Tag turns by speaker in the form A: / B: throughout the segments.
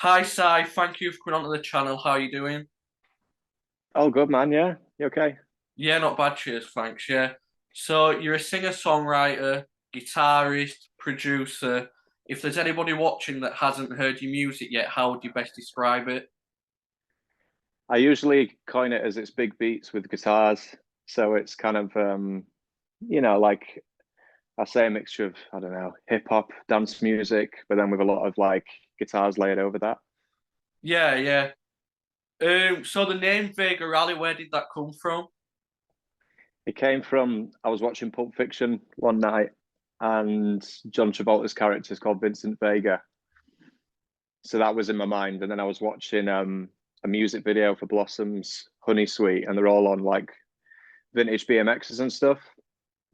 A: Hi, Sai. Thank you for coming onto the channel. How are you doing?
B: Oh, good man. Yeah, you okay?
A: Yeah, not bad. Cheers, thanks. Yeah. So you're a singer-songwriter, guitarist, producer. If there's anybody watching that hasn't heard your music yet, how would you best describe it?
B: I usually coin it as it's big beats with guitars, so it's kind of like I say a mixture of I don't know hip hop, dance music, but then with a lot of like guitars layered over that.
A: Yeah, yeah. So the name Vega Rally, where did that come from?
B: It came from I was watching Pulp Fiction one night, and John Travolta's character is called Vincent Vega, so that was in my mind, and then I was watching a music video for Blossom's Honey Sweet, and they're all on like vintage BMXs and stuff.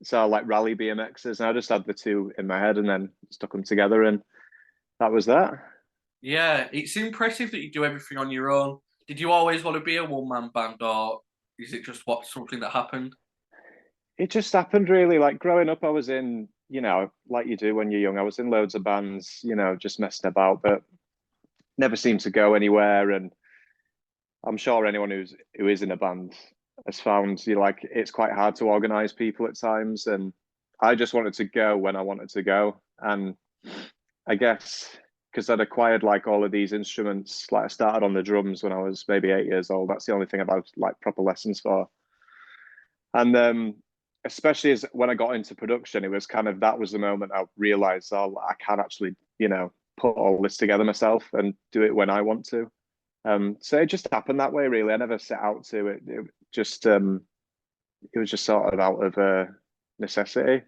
B: So like rally BMXs, and I just had the two in my head and then stuck them together, and that was that.
A: Yeah, it's impressive that you do everything on your own. Did you always want to be a one-man band, or is it just something that happened?
B: It just happened really. Like growing up, I was in, like you do when you're young, I was in loads of bands, just messing about, but never seemed to go anywhere. And I'm sure anyone who is in a band has found like it's quite hard to organize people at times. And I just wanted to go when I wanted to go. And I guess because I'd acquired like all of these instruments, like I started on the drums when I was maybe 8 years old. That's the only thing I've had like proper lessons for. And especially as when I got into production, it was kind of that was the moment I realized, oh, I can actually, put all this together myself and do it when I want to. So it just happened that way, really. I never set out to it. It was just sort of out of necessity.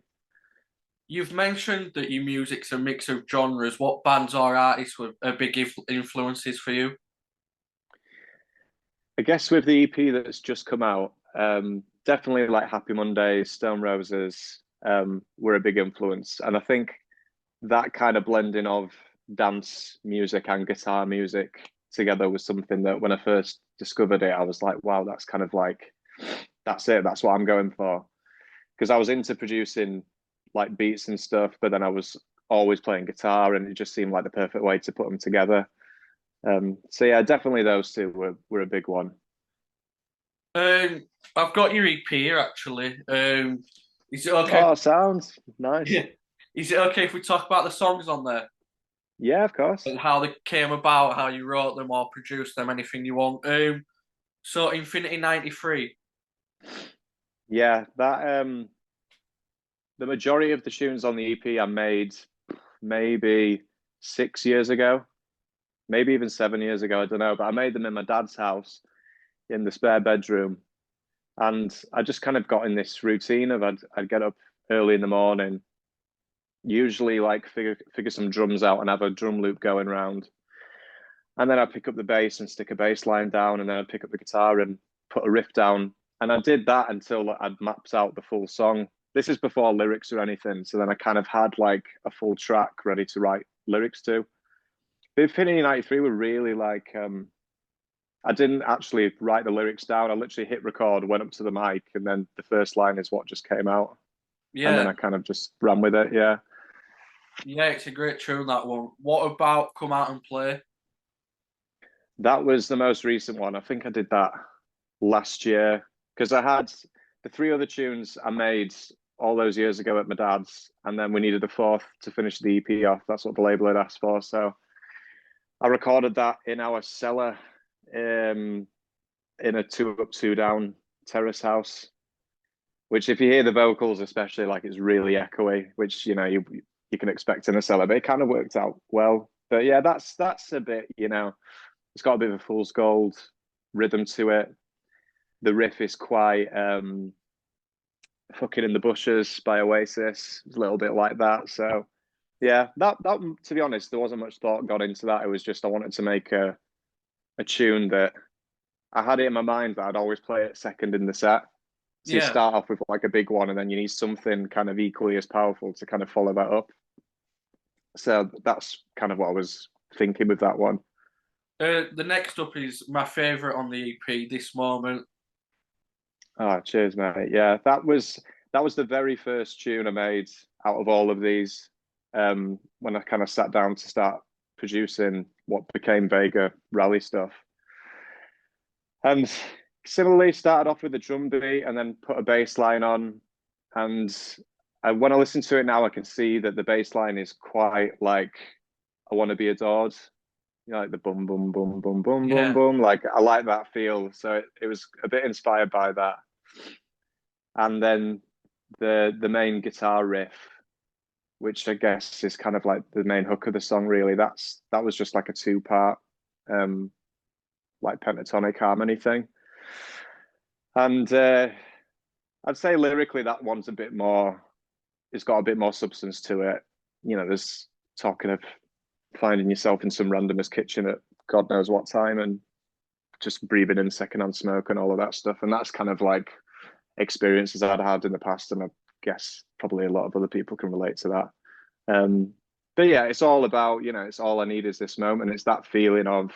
A: You've mentioned that your music's a mix of genres. What bands or artists were big influences for you?
B: I guess with the EP that's just come out, definitely like Happy Mondays, Stone Roses, were a big influence. And I think that kind of blending of dance music and guitar music together was something that when I first discovered it, I was like, wow, that's kind of like, that's it. That's what I'm going for. Because I was into producing like beats and stuff, but then I was always playing guitar and it just seemed like the perfect way to put them together. So yeah, definitely those two were a big one.
A: Um, I've got your EP here actually. Is it okay?
B: Oh, sounds nice.
A: Yeah. Is it okay if we talk about the songs on there
B: Yeah, of course.
A: and how they came about, how you wrote them or produced them, anything you want? So Infinity '93.
B: Yeah, that the majority of the tunes on the EP I made maybe 6 years ago, maybe even 7 years ago. I don't know, but I made them in my dad's house in the spare bedroom, and I just kind of got in this routine of I'd get up early in the morning, usually like figure some drums out and have a drum loop going around, and then I'd pick up the bass and stick a bass line down, and then I'd pick up the guitar and put a riff down, and I did that until I'd mapped out the full song. This is before lyrics or anything, so then I kind of had like a full track ready to write lyrics to. But Infinity 93 were really like I didn't actually write the lyrics down. I literally hit record, went up to the mic, and then the first line is what just came out. And then
A: Yeah,
B: I kind of just ran with it. Yeah.
A: yeah, it's a great tune that one. What about Come Out and Play?
B: That was the most recent one. I think I did that last year because I had the three other tunes I made all those years ago at my dad's, and then we needed a fourth to finish the EP off. That's what the label had asked for. So I recorded that in our cellar um, in a two up, two down terrace house. Which, if you hear the vocals, especially, like it's really echoey, which you can expect in a cellar, but it kind of worked out well. But yeah, that's a bit, it's got a bit of a fool's gold rhythm to it. The riff is quite "Fucking in the Bushes" by Oasis. It's a little bit like that. So yeah, that to be honest, there wasn't much thought got into that. It was just I wanted to make a tune that I had it in my mind that I'd always play it second in the set. So you
A: Yeah.
B: start off with like a big one, and then you need something kind of equally as powerful to kind of follow that up. So that's kind of what I was thinking with that one.
A: The next up is my favourite on the EP, This Moment.
B: Ah, cheers, mate. Yeah, that was the very first tune I made out of all of these. When I kind of sat down to start producing what became Vega Rally stuff. And similarly, started off with a drum beat and then put a bass line on. And when I listen to it now, I can see that the bass line is quite like I Want to Be Adored. You know, like the boom, boom, boom, boom, boom, boom,
A: Yeah,
B: boom. Like I like that feel. So it was a bit inspired by that. And then the main guitar riff, which I guess is kind of like the main hook of the song, really. That was just like a two-part um like pentatonic harmony thing. And I'd say lyrically that one's a bit more, it's got a bit more substance to it. You know, there's talking of finding yourself in some randomer's kitchen at God knows what time and just breathing in secondhand smoke and all of that stuff. And that's kind of like experiences I'd had in the past. And I guess probably a lot of other people can relate to that. But yeah, it's all about, you know, it's all I need is this moment. It's that feeling of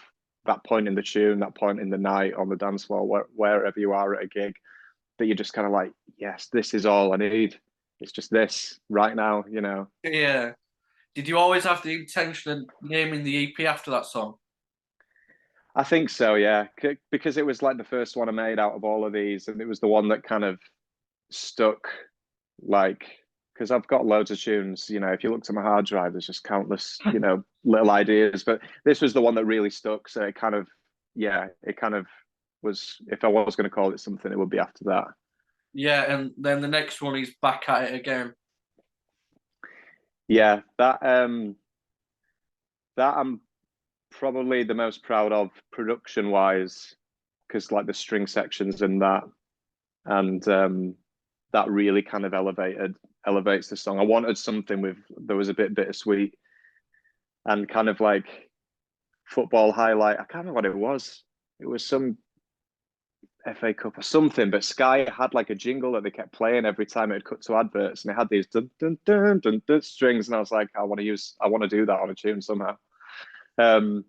B: that point in the tune, that point in the night on the dance floor, wherever you are at a gig, that you're just kind of like, yes, this is all I need. It's just this right now, you know.
A: yeah. Did you always have the intention of naming the EP after that song?
B: I think so, yeah, because it was like the first one I made out of all of these, and it was the one that kind of stuck. Like, because I've got loads of tunes, you know. If you look to my hard drive, there's just countless, you know, little ideas. But this was the one that really stuck. So it kind of, yeah, it kind of was. If I was going to call it something, it would be after that.
A: Yeah, and then the next one is Back at It Again.
B: Yeah, that I'm probably the most proud of production wise, because like the string sections and that really kind of elevates the song. I wanted something with there was a bit bittersweet and kind of like football highlight. I can't remember what it was. It was some FA Cup or something, but Sky had like a jingle that they kept playing every time it would cut to adverts, and they had these dun dun dun dun, dun strings, and I was like, I want to do that on a tune somehow. Um,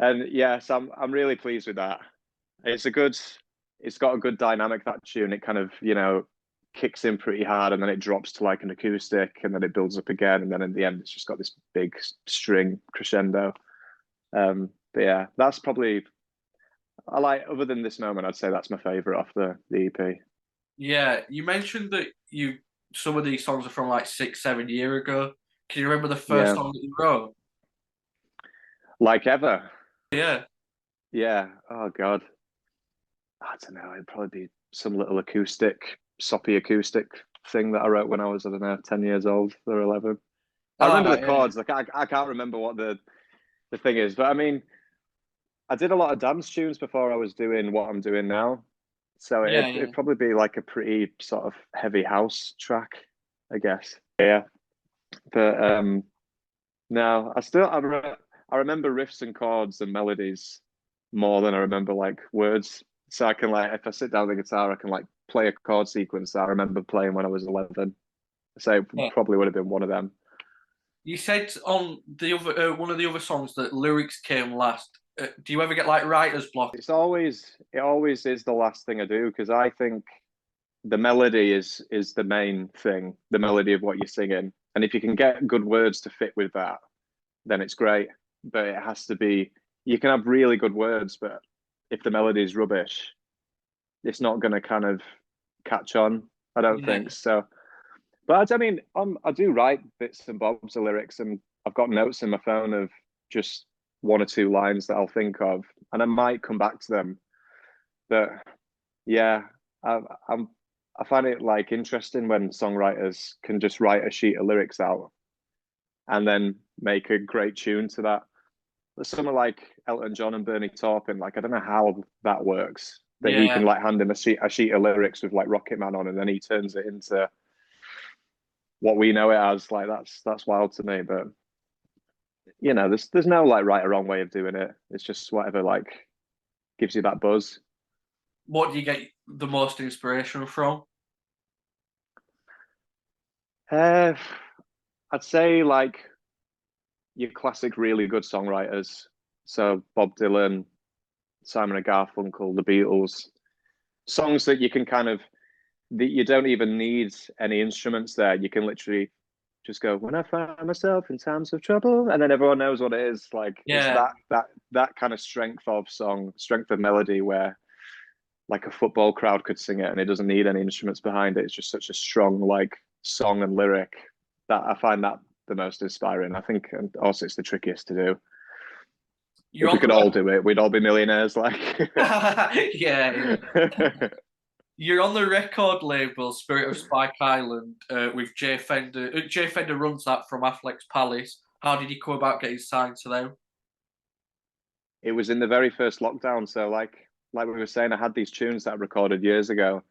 B: and yes, I'm really pleased with that. It's a good, it's got a good dynamic, that tune. It kind of, you know, kicks in pretty hard and then it drops to like an acoustic and then it builds up again. And then in the end, it's just got this big string crescendo. But yeah, that's probably, I like, other than this moment, I'd say that's my favorite off the EP.
A: Yeah, you mentioned that you some of these songs are from like 6, 7 years ago. Can you remember the first
B: Yeah.
A: song that you wrote?
B: Like ever.
A: Yeah.
B: Yeah. Oh God. I don't know. It'd probably be some little acoustic, soppy acoustic thing that I wrote when I was, I don't know, 10 years old or 11. I
A: Oh,
B: remember the
A: right, yeah.
B: chords. Like I can't remember what the thing is, but I mean, I did a lot of dance tunes before I was doing what I'm doing now, so
A: Yeah,
B: it'd
A: yeah.
B: probably be like a pretty sort of heavy house track, I guess. Yeah, but no, I remember riffs and chords and melodies more than I remember like words. So I can like if I sit down with the guitar, I can like play a chord sequence that I remember playing when I was 11. So it
A: Yeah.
B: probably would have been one of them.
A: You said on the other one of the other songs that lyrics came last. Do you ever get like writer's block?
B: It always is the last thing I do because I think the melody is the main thing, the melody of what you're singing. And if you can get good words to fit with that, then it's great. But it has to be you can have really good words, but if the melody is rubbish, it's not going to kind of catch on. I don't
A: Yeah,
B: think so. But I mean, I do write bits and bobs of lyrics, and I've got notes in my phone of just one or two lines that I'll think of, and I might come back to them. But yeah, I'm I find it like interesting when songwriters can just write a sheet of lyrics out and then make a great tune to that. There's someone like Elton John and Bernie Taupin, like I don't know how that works. That he
A: yeah.
B: can like hand him a sheet of lyrics with like Rocket Man on, and then he turns it into what we know it as. Like that's wild to me. But you know, there's no like right or wrong way of doing it. It's just whatever like gives you that buzz.
A: What do you get the most inspiration from?
B: Uh, I'd say like your classic really good songwriters. So Bob Dylan, Simon and Garfunkel, the Beatles, songs that you can kind of that you don't even need any instruments there. You can literally just go, when I find myself in times of trouble, and then everyone knows what it is. Like it's
A: Yeah.
B: that kind of strength of song, strength of melody, where like a football crowd could sing it, and it doesn't need any instruments behind it. It's just such a strong like song and lyric that I find that the most inspiring. I think, and also it's the trickiest to do.
A: You're
B: If we
A: on
B: could
A: the
B: all do it, we'd all be millionaires. Like,
A: yeah, yeah. You're on the record label Spirit of Spike Island with Jay Fender. Jay Fender runs that from Afflecks Palace. How did you come about getting signed to them?
B: it was in the very first lockdown, so like we were saying, I had these tunes that I recorded years ago,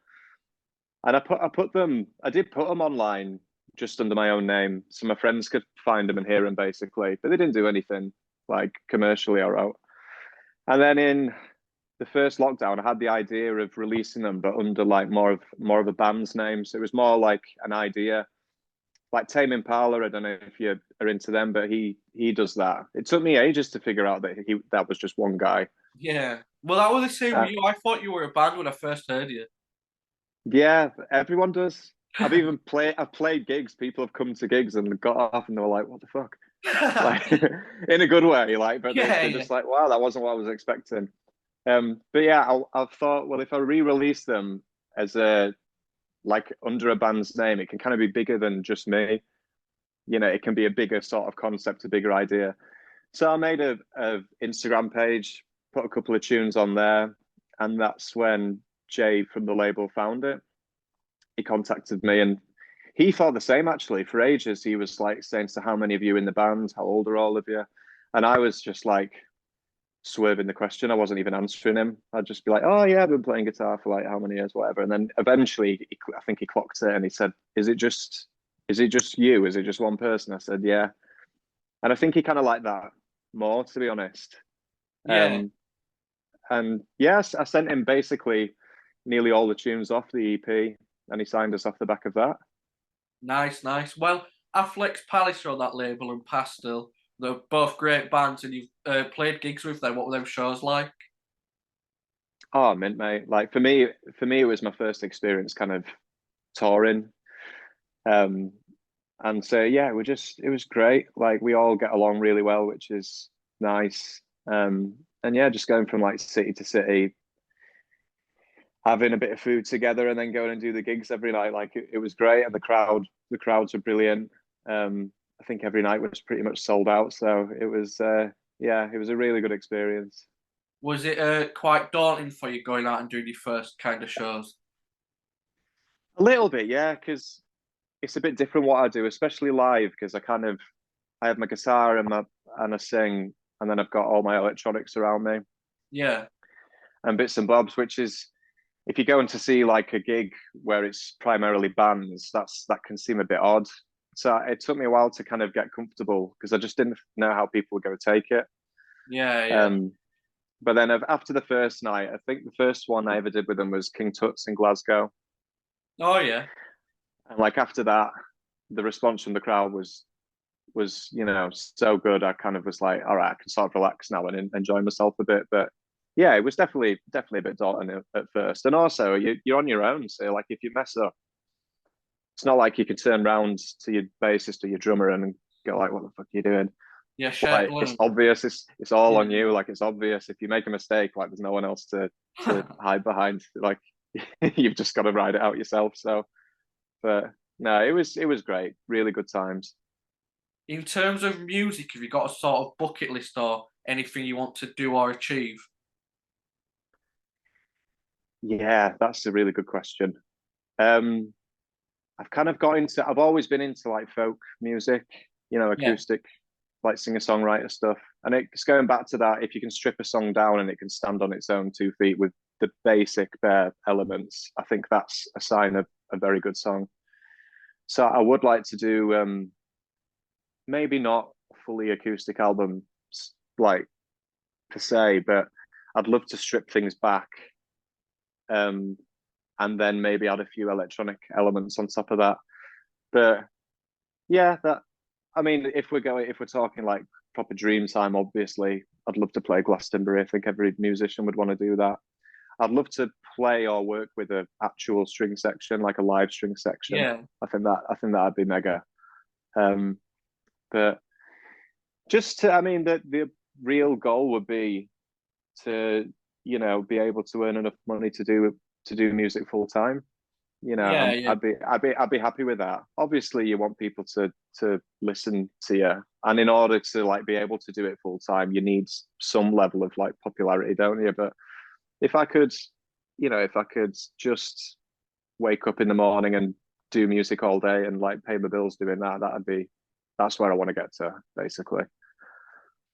B: and I did put them online just under my own name, so my friends could find them and hear them basically, but they didn't do anything like commercially or out. And then in the first lockdown, I had the idea of releasing them, but under like more of a band's name. So it was more like an idea, like Tame Impala. I don't know if you are into them, but he does that. It took me ages to figure out that that was just one guy.
A: Yeah. Well, that was the same with
B: Uh,
A: you. I thought you were a band when I first heard you.
B: yeah, everyone does. I've played gigs. People have come to gigs and got off, and they were like, "What the fuck?" Like in a good way, like, but
A: Yeah,
B: they're
A: yeah.
B: just like, "Wow, that wasn't what I was expecting." But yeah, I've thought, well, if I re-release them as a like under a band's name, it can kind of be bigger than just me. You know, it can be a bigger sort of concept, a bigger idea. So I made a Instagram page, put a couple of tunes on there, and that's when Jay from the label found it. He contacted me, and he thought the same actually. For ages, he was like saying, "So how many of you in the band? How old are all of you?" And I was just like swerving the question. I wasn't even answering him. I'd just be like, "Oh yeah, I've been playing guitar for like how many years, whatever." And then eventually, I think he clocked it, and he said, is it just you? Is it just one person?" I said, "Yeah," and I think he kind of liked that more, to be honest.
A: Yeah.
B: Um, and yes, I sent him basically nearly all the tunes off the EP, and he signed us off the back of that.
A: Nice, nice. Well, Affleck's Palace are on that label and Pastel. They're both great bands, and you've played gigs with them. What were them shows like?
B: Oh, mint, mate. Like for me, it was my first experience kind of touring. Um, And so yeah, it was great. Like we all get along really well, which is nice. And yeah, just going from like city to city, having a bit of food together, and then going and do the gigs every night. Like it was great, and the crowds were brilliant. I think every night was pretty much sold out, so it was yeah, it was a really good experience.
A: Was it quite daunting for you going out and doing your first kind of shows?
B: A little bit, yeah, because it's a bit different what I do, especially live, because I have my guitar and I sing, and then I've got all my electronics around me
A: Yeah,
B: and bits and bobs, which is if you're going to see like a gig where it's primarily bands, that can seem a bit odd. So it took me a while to kind of get comfortable because I just didn't know how people were going to take it.
A: yeah, yeah.
B: Um, but then after the first night, I think the first one I ever did with them was King Tut's in Glasgow,
A: Oh, yeah.
B: and like after that, the response from the crowd was so good. I kind of was like, all right, I can sort of relax now and enjoy myself a bit. But yeah, it was definitely a bit daunting at first. And also, you're on your own, so like if you mess up, it's not like you can turn around to your bassist or your drummer and go like, "What the fuck are you doing?"
A: Yeah, shared
B: Like it's
A: learn.
B: obvious. It's all on
A: Yeah.
B: you. Like it's obvious if you make a mistake, like there's no one else to hide behind. Like you've just got to ride it out yourself. So, but no, it was great. Really good times.
A: In terms of music, have you got a sort of bucket list or anything you want to do or achieve?
B: Yeah, that's a really good question. Um, I've kind of got into. I've always been into like folk music,
A: Yeah,
B: acoustic, like singer-songwriter stuff. And it's going back to that. If you can strip a song down and it can stand on its own 2 feet with the basic bare elements, I think that's a sign of a very good song. So I would like to do maybe not fully acoustic album like per se, but I'd love to strip things back um, and then maybe add a few electronic elements on top of that. But yeah, that I mean, if we're talking like proper dream time, obviously, I'd love to play Glastonbury. I think every musician would want to do that. I'd love to play or work with an actual string section, like a live string section.
A: yeah.
B: I think that'd be mega. Um, but just to, I mean, the real goal would be to, be able to earn enough money to do music full time.
A: Yeah, yeah,
B: I'd be happy with that. Obviously, you want people to listen to you, and in order to like be able to do it full time, you need some level of like popularity, don't you? But if I could, if I could just wake up in the morning and do music all day and like pay my bills doing that, that's where I want to get to, basically.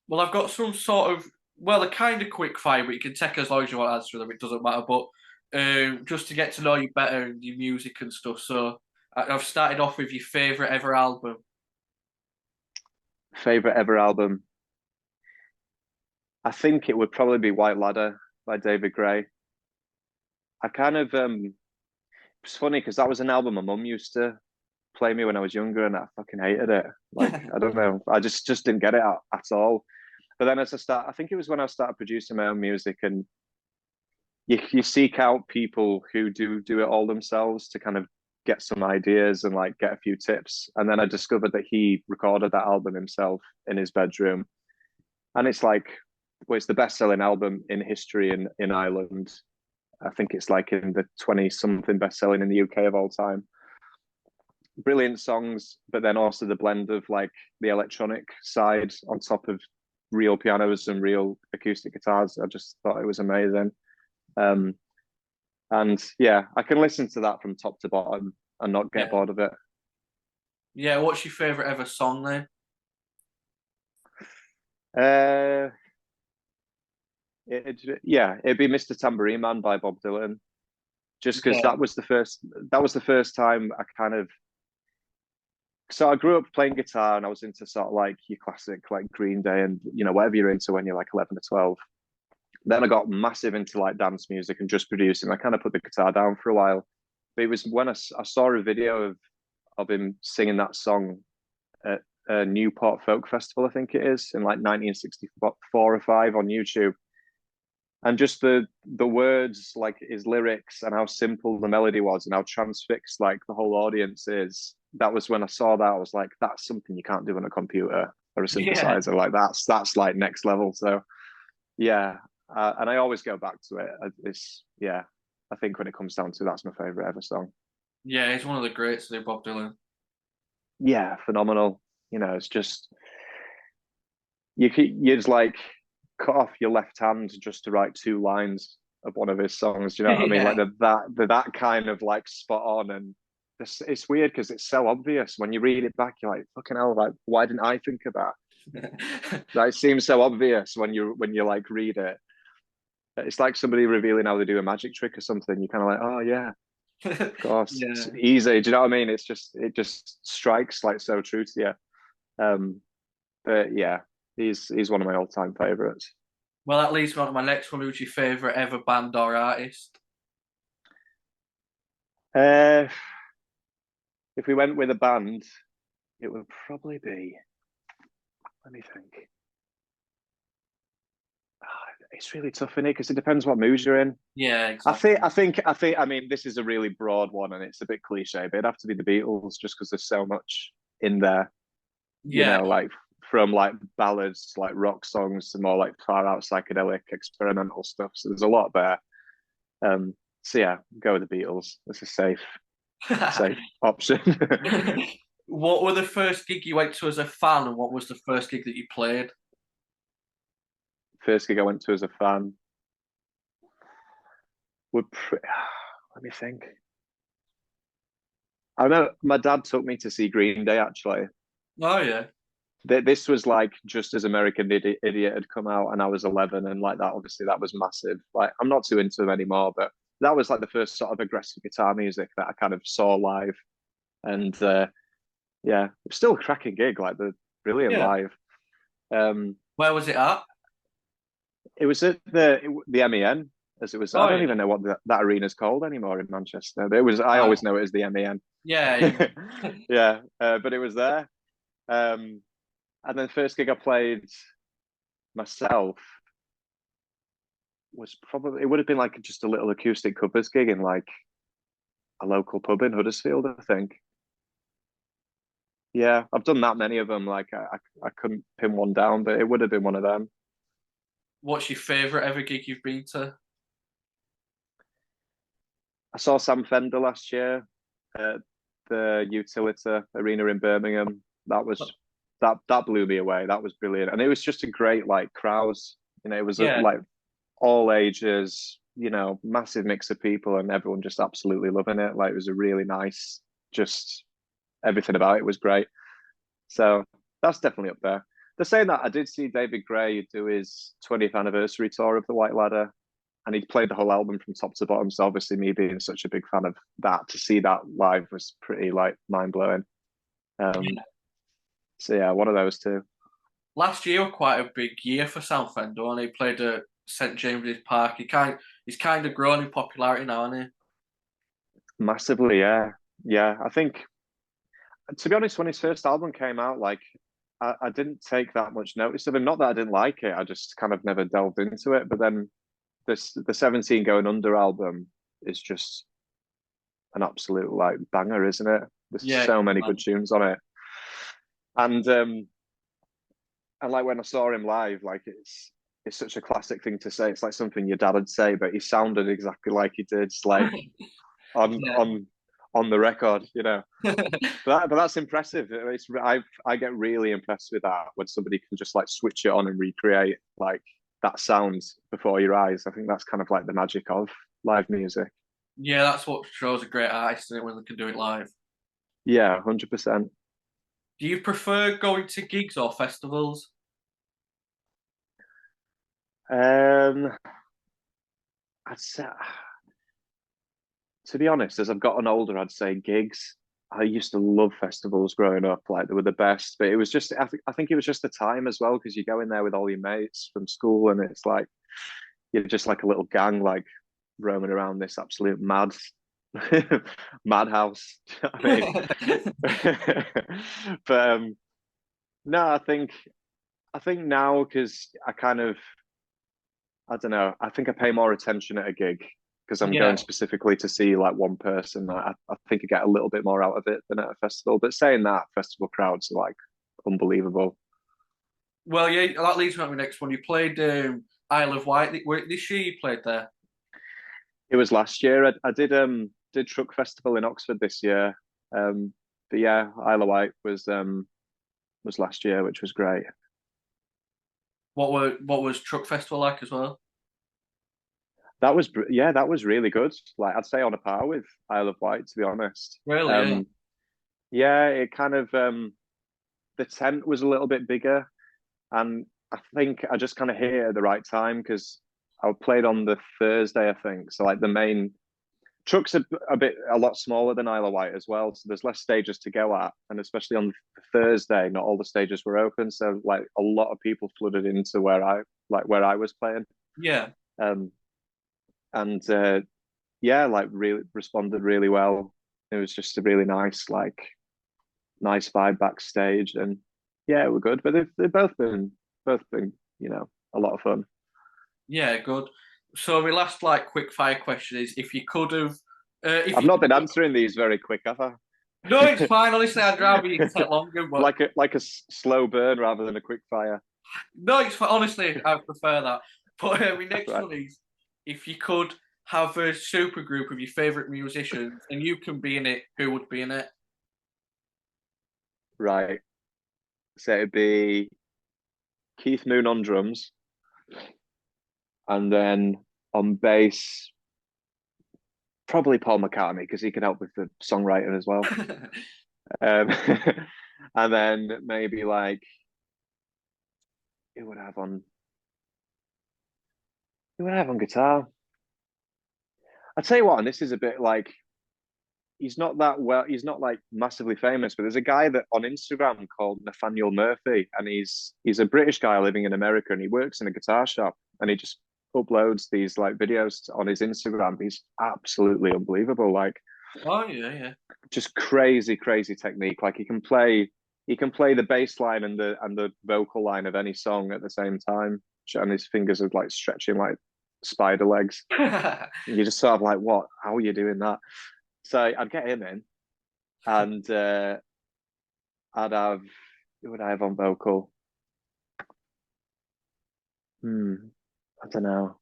A: well, I've got some sort of, well, a kind of quick fire, but you can take as long as you want to answer them. It doesn't matter. But just to get to know you better and your music and stuff. So I've started off with your favorite ever album.
B: Favorite ever album? I think it would probably be White Ladder by David Gray. I kind of it's funny because that was an album my mum used to play me when I was younger, and I fucking hated it. Like I don't know, I just didn't get it at all. But then I think it was when I started producing my own music, and you seek out people who do it all themselves to kind of get some ideas and like get a few tips. And then I discovered that he recorded that album himself in his bedroom, and it's like, well, it's the best-selling album in history in Ireland. I think it's like in the 20 something best-selling in the UK of all time. Brilliant songs, but then also the blend of like the electronic side on top of real pianos and real acoustic guitars. I just thought it was amazing. Um, and yeah, I can listen to that from top to bottom and not get
A: Yeah,
B: bored of it.
A: yeah. What's your favorite ever song then?
B: Uh, it'd be Mr. Tambourine Man by Bob Dylan. Just because
A: Yeah,
B: that was the first time I kind of, so I grew up playing guitar and I was into sort of like your classic like Green Day and whatever you're into when you're like 11 or 12. Then I got massive into like dance music and just producing. I kind of put the guitar down for a while. But it was when I saw a video of him singing that song at Newport Folk Festival, I think it is, in like 1964 or 5 on YouTube. And just the words, like his lyrics and how simple the melody was and how transfixed like the whole audience is. That was when I saw that. I was like, that's something you can't do on a computer or a
A: yeah,
B: synthesizer. Like that's like next level. So yeah, and I always go back to it. It's yeah, I think when it comes down to that's my favorite ever song.
A: yeah. He's one of the greats, there, Bob Dylan.
B: Yeah, phenomenal. It's just you just like cut off your left hand just to write 2 lines of one of his songs. Do you know what I mean? Like
A: Yeah,
B: that kind of like spot on, and it's weird because it's so obvious when you read it back. You're like, fucking hell, like why didn't I think of that? Like, it seems so obvious when you like read it. It's like somebody revealing how they do a magic trick or something. You're kind of like, oh yeah, of course, it's
A: yeah.
B: easy. Do you know what I mean? It just strikes like so true to you. But yeah, he's one of my all-time favorites.
A: Well, that leads me on to my next one. Who's your favorite ever band or artist?
B: Uh, if we went with a band, it would probably be. Let me think. It's really tough in it because it depends what mood you're in.
A: Yeah,
B: I think,
A: exactly.
B: I think, I think. I mean, this is a really broad one, and it's a bit cliche, but it'd have to be the Beatles, just because there's so much in there.
A: Yeah,
B: Like from like ballads, like rock songs, to more like far out psychedelic experimental stuff. So there's a lot there. So yeah, go with the Beatles. It's a safe option.
A: What were the first gig you went to as a fan, and what was the first gig that you played?
B: First gig I went to as a fan would. Let me think. I know my dad took me to see Green Day actually.
A: Oh yeah,
B: This was like just as American Idiot had come out, and I was 11, and like that, obviously, that was massive. Like, I'm not too into them anymore, but that was like the first sort of aggressive guitar music that I kind of saw live, and yeah, it's still a cracking gig. Like, they're brilliant
A: yeah.
B: live. Um,
A: Where was it at?
B: it was at the MEN, as it was. I
A: Oh
B: don't
A: yeah,
B: even know what that arena's called anymore in Manchester. But it was. I
A: oh
B: always know it as the MEN.
A: yeah, yeah.
B: Yeah, but it was there. Um, and then the first gig I played myself was probably, it would have been like just a little acoustic covers gig in like a local pub in Huddersfield, I think. Yeah, I've done that many of them. Like I couldn't pin one down, but it would have been one of them.
A: What's your favourite ever gig you've been to?
B: I saw Sam Fender last year at the Utilita Arena in Birmingham. That blew me away. That was brilliant, and it was just a great like crowds. It was
A: Yeah,
B: like all ages. Massive mix of people, and everyone just absolutely loving it. Like it was a really nice, just everything about it was great. So that's definitely up there. They're saying that I did see David Gray do his 20th anniversary tour of the White Ladder, and he played the whole album from top to bottom. So obviously, me being such a big fan of that, to see that live was pretty like mind blowing. Um,
A: yeah.
B: so yeah, one of those two.
A: Last year was quite a big year for South End, and he played at St James's Park. He's kind of grown in popularity now, hasn't
B: Massively, yeah, yeah. I think to be honest, when his first album came out, like I didn't take that much notice of him. Not that I didn't like it, I just kind of never delved into it. But then the 17 Going Under album is just an absolute like banger, isn't it? There's
A: he? Yeah,
B: so many good
A: man.
B: tunes on it. And like when I saw him live, like it's such a classic thing to say. It's like something your dad would say, but he sounded exactly like he did, like on
A: Yeah.
B: on on the record. But that's impressive. I get really impressed with that when somebody can just like switch it on and recreate like that sound before your eyes. I think that's kind of like the magic of live music.
A: Yeah, that's what shows a great artist, isn't it, when they can do it live.
B: Yeah, 100%.
A: Do you prefer going to gigs or festivals?
B: Um, I'd say, to be honest, as I've gotten older, I'd say gigs. I used to love festivals growing up, like they were the best. But it was just, I think it was just the time as well, because you go in there with all your mates from school, and it's like you're just like a little gang, like roaming around this absolute madhouse. Do you know what I mean? But no, I think now because I don't know. I think I pay more attention at a gig because I'm going
A: Yeah.
B: specifically to see like one person. I think I get a little bit more out of it than at a festival. But saying that, festival crowds are like unbelievable.
A: Well, yeah, that leads me to my next one. You played Isle of Wight this year. You played there.
B: It was last year. I did Truck Festival in Oxford this year. But yeah, Isle of Wight was last year, which was great.
A: What was Truck Festival like as well?
B: That was really good. Like I'd say on a par with Isle of Wight, to be honest.
A: Really? Yeah.
B: Um, yeah, it kind of the tent was a little bit bigger, and I think I just kind of hit it at the right time because I played on the Thursday, I think. So like the main trucks are a lot smaller than Isle of Wight as well, so there's less stages to go at, and especially on Thursday, not all the stages were open, so like a lot of people flooded into where I was playing,
A: Yeah.
B: um, and yeah, like really responded really well. It was just a really nice vibe backstage, and yeah, we're good. But they've both been a lot of fun.
A: Yeah. Good. So my last like quick fire question is if you could have if
B: I've
A: you
B: not
A: could
B: been answering these very quick, have I?
A: no, it's fine. Honestly, I'd rather you take longer, but
B: like a slow burn rather than a quick fire.
A: no, it's fine. Honestly, I prefer that. But my next
B: Right.
A: one is if you could have a super group of your favorite musicians and you can be in it, who would be in it?
B: Right. So it'd be Keith Moon on drums, and then on bass, probably Paul McCartney because he can help with the songwriting as well. Um, and then maybe like who would I have on who would I have on guitar? I'll tell you what, and this is a bit like he's not like massively famous, but there's a guy that on Instagram called Nathaniel Murphy, and he's a British guy living in America, and he works in a guitar shop, and he just uploads these like videos on his Instagram. He's absolutely unbelievable, like
A: Oh yeah, yeah.
B: just crazy technique. Like he can play the bass line and the vocal line of any song at the same time, and his fingers are like stretching like spider legs. You just sort of like, what? How are you doing that? So I'd get him in, and I'd have who would I have on vocal? I don't know.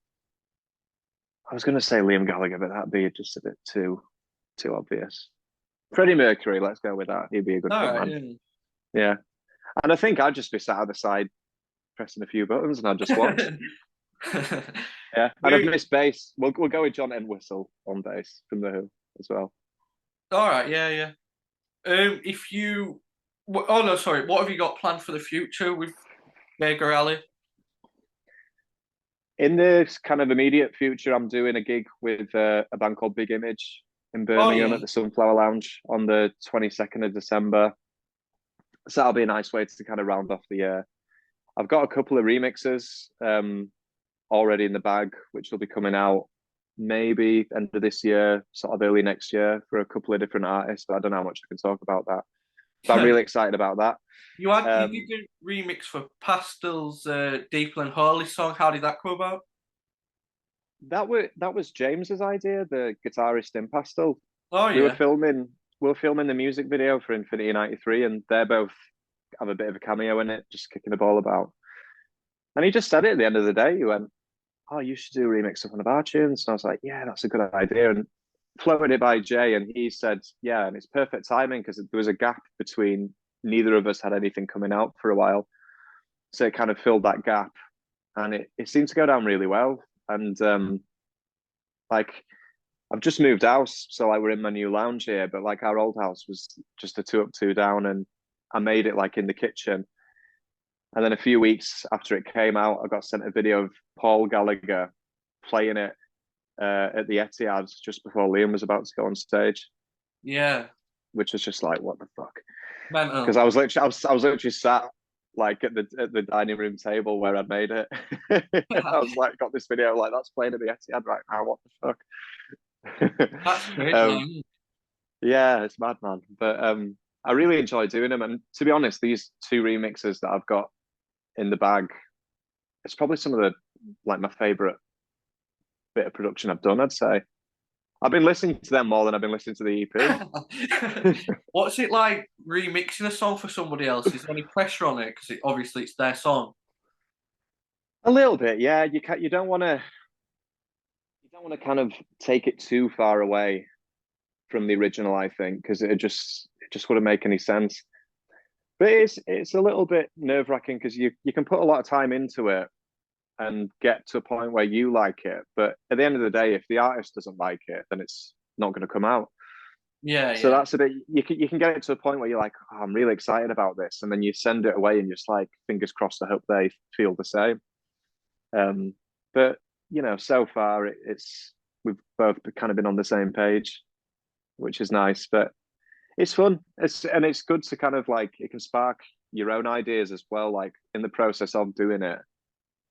B: I was going to say Liam Gallagher, but that'd be just a bit too obvious. Freddie Mercury, let's go with that. He'd be a good
A: All
B: front man.
A: right.
B: Yeah, and I think I'd just be sat at the side pressing a few buttons, and I'd just watch.
A: Yeah.
B: Yeah, and I've missed bass. We'll go with John Entwistle on bass from the Who as well.
A: All right. Yeah. Yeah. If you, oh no, sorry. What have you got planned for the future with Vega Rally?
B: In the kind of immediate future, I'm doing a gig with a band called Big Image in
A: Oh
B: Birmingham
A: yeah.
B: at the Sunflower Lounge on the 22nd of December. So that'll be a nice way to kind of round off the year. I've got a couple of remixes already in the bag, which will be coming out maybe end of this year, sort of early next year for a couple of different artists. But I don't know how much I can talk about that. But I'm really excited about that.
A: You
B: Um,
A: did a remix for Pastel's Deep and Holy song. How did that come about?
B: that was James's idea, the guitarist in Pastel.
A: Oh
B: We were
A: yeah.
B: filming we were filming the music video for Infinity 93, and they're both have a bit of a cameo in it, just kicking the ball about. And he just said it at the end of the day. He went, "Oh, you should do a remix of one of our tunes." And I was like, "Yeah, that's a good idea." And floated it by Jay, and he said, "Yeah," and it's perfect timing because there was a gap between neither of us had anything coming out for a while, so it kind of filled that gap, and it seemed to go down really well. And like I've just moved house, so like we're in my new lounge here, but like our old house was just a two up, two down, and I made it like in the kitchen. And then a few weeks after it came out, I got sent a video of Paul Gallagher playing it at the Etihad just before Liam was about to go on stage,
A: Yeah.
B: which was just like, what the fuck? Because
A: Mental.
B: I was literally sat like at the dining room table where I'd made it. I was like, got this video like that's playing at the Etihad right now. What the fuck?
A: That's great,
B: um,
A: man.
B: yeah, it's mad, man. But I really enjoy doing them. And to be honest, these two remixes that I've got in the bag, it's probably some of the like my favorite bit of production I've done. I'd say I've been listening to them more than I've been listening to the EP.
A: What's it like remixing a song for somebody else? Is there any pressure on it? Because obviously it's their song.
B: A little bit, yeah. You don't want to kind of take it too far away from the original, I think, because it just wouldn't make any sense. But it's a little bit nerve wracking because you can put a lot of time into it and get to a point where you like it. But at the end of the day, if the artist doesn't like it, then it's not going to come out.
A: Yeah,
B: So
A: yeah.
B: that's a bit you can get it to a point where you're like, oh, I'm really excited about this, and then you send it away and you're just like, fingers crossed. I hope they feel the same. Um, but so far it's we've both kind of been on the same page, which is nice. But it's fun. It's good to kind of like it can spark your own ideas as well. Like in the process of doing it,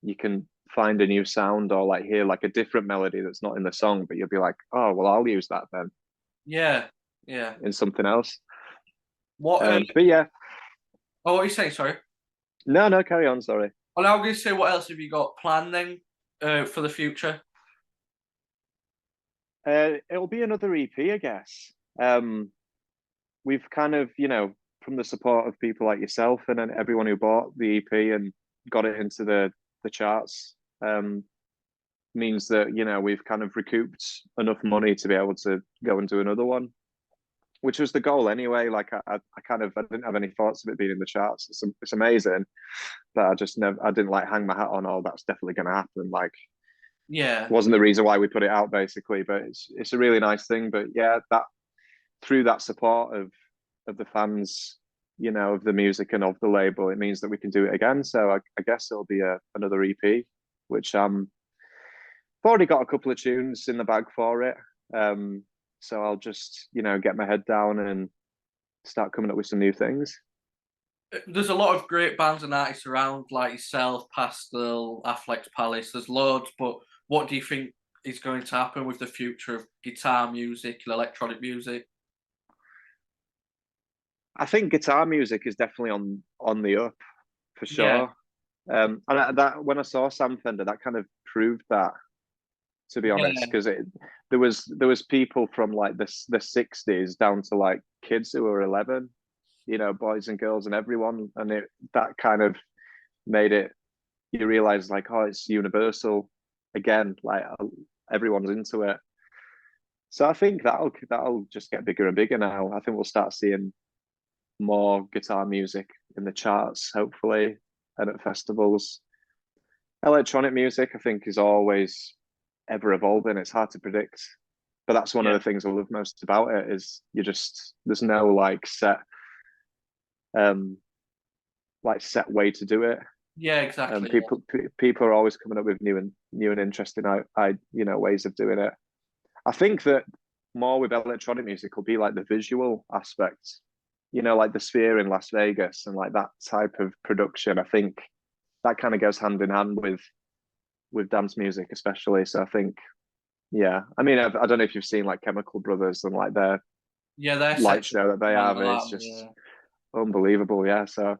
B: you can find a new sound or like hear like a different melody that's not in the song, but you'll be like, oh well, I'll use that then
A: Yeah, yeah.
B: in something else.
A: What?
B: But yeah,
A: Oh, what are you saying? Sorry.
B: no, carry on. Sorry.
A: Well, I'm going to say, what else have you got planned then for the future?
B: It'll be another EP, I guess. We've kind of, from the support of people like yourself and then everyone who bought the EP and got it into the charts, means that we've kind of recouped enough money to be able to go and do another one, which was the goal anyway. Like I kind of I didn't have any thoughts of it being in the charts. It's amazing, but I didn't like hang my hat on. Oh, that's definitely going to happen. Like
A: Yeah,
B: wasn't the reason why we put it out basically, but it's a really nice thing. But yeah, that through that support of the fans, of the music and of the label, it means that we can do it again. So I guess it'll be another EP, which I've already got a couple of tunes in the bag for it. So I'll just get my head down and start coming up with some new things.
A: there's a lot of great bands and artists around, like yourself, Pastel, Afflecks Palace. There's loads, but what do you think is going to happen with the future of guitar music and electronic music?
B: I think guitar music is definitely on the up for
A: Yeah,
B: sure. And that when I saw Sam Fender, that kind of proved that, to be honest,
A: yeah,
B: because there was people from like the '60s down to like kids who were 11, boys and girls and everyone, and that kind of made it. You realize like, oh, it's universal again. Like everyone's into it. So I think that'll just get bigger and bigger now. I think we'll start seeing more guitar music in the charts, hopefully, and at festivals. Electronic music, I think, is always ever evolving. It's hard to predict, but that's one of
A: Yeah.
B: the things I love most about it is there's no um like set way to do it.
A: Yeah, exactly.
B: People are always coming up with new and interesting ways of doing it. I think that more with electronic music will be like the visual aspect, like the Sphere in Las Vegas and like that type of production. I think that kind of goes hand in hand with dance music, especially. So I think, yeah, I mean, I don't know if you've seen like Chemical Brothers and like their
A: Yeah, they're
B: light
A: set
B: show that they
A: like
B: have.
A: that.
B: It's just
A: Yeah.
B: unbelievable. Yeah. So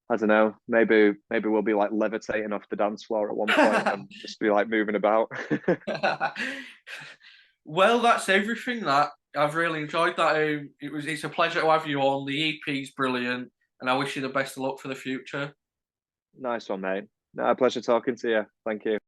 B: I don't know. Maybe we'll be like levitating off the dance floor at one point and just be like moving about.
A: Well, that's everything. That I've really enjoyed that. It's a pleasure to have you on. The EP's brilliant, and I wish you the best of luck for the future.
B: Nice one, mate. No, a pleasure talking to you. Thank you.